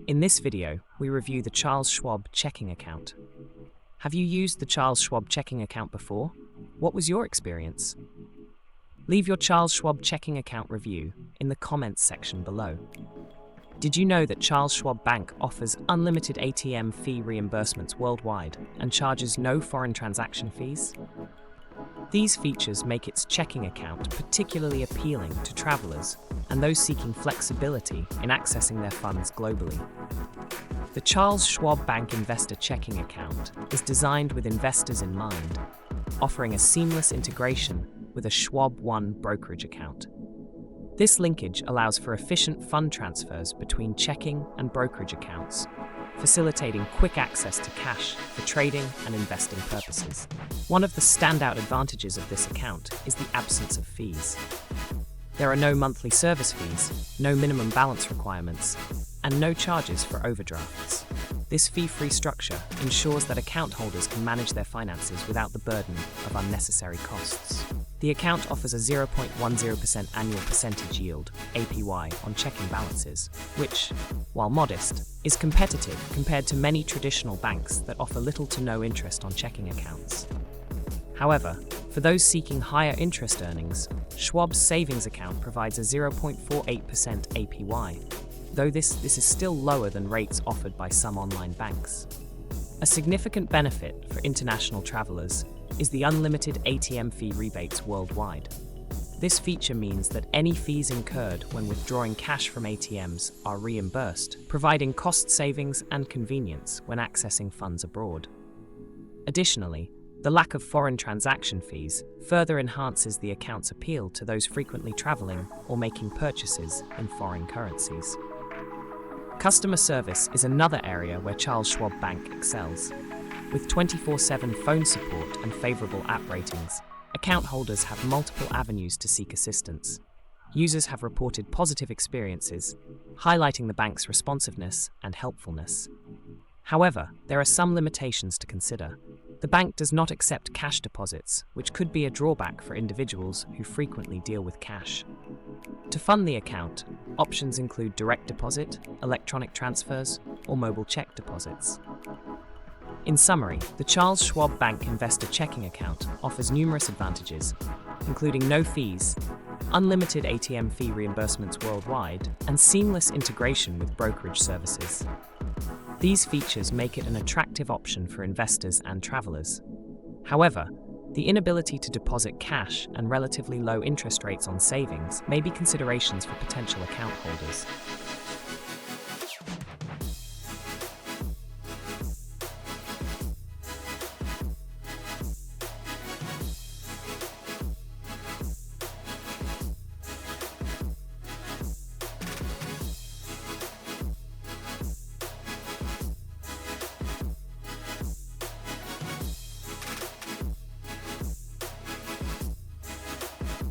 In this video, we review the Charles Schwab Checking Account. Have you used the Charles Schwab Checking Account before? What was your experience? Leave your Charles Schwab Checking Account review in the comments section below. Did you know that Charles Schwab Bank offers unlimited ATM fee reimbursements worldwide and charges no foreign transaction fees? These features make its checking account particularly appealing to travelers and those seeking flexibility in accessing their funds globally. The Charles Schwab Bank Investor Checking Account is designed with investors in mind, offering a seamless integration with a Schwab One brokerage account. This linkage allows for efficient fund transfers between checking and brokerage accounts, facilitating quick access to cash for trading and investing purposes. One of the standout advantages of this account is the absence of fees. There are no monthly service fees, no minimum balance requirements, and no charges for overdrafts. This fee-free structure ensures that account holders can manage their finances without the burden of unnecessary costs. The account offers a 0.10% annual percentage yield, APY, on checking balances, which, while modest, is competitive compared to many traditional banks that offer little to no interest on checking accounts. However, for those seeking higher interest earnings, Schwab's savings account provides a 0.48% APY, though this is still lower than rates offered by some online banks. A significant benefit for international travelers is the unlimited ATM fee rebates worldwide. This feature means that any fees incurred when withdrawing cash from ATMs are reimbursed, providing cost savings and convenience when accessing funds abroad. Additionally, the lack of foreign transaction fees further enhances the account's appeal to those frequently traveling or making purchases in foreign currencies. Customer service is another area where Charles Schwab Bank excels. With 24/7 phone support and favorable app ratings, account holders have multiple avenues to seek assistance. Users have reported positive experiences, highlighting the bank's responsiveness and helpfulness. However, there are some limitations to consider. The bank does not accept cash deposits, which could be a drawback for individuals who frequently deal with cash. To fund the account, options include direct deposit, electronic transfers, or mobile check deposits. In summary, the Charles Schwab Bank Investor Checking Account offers numerous advantages, including no fees, unlimited ATM fee reimbursements worldwide, and seamless integration with brokerage services. These features make it an attractive option for investors and travelers. However, the inability to deposit cash and relatively low interest rates on savings may be considerations for potential account holders.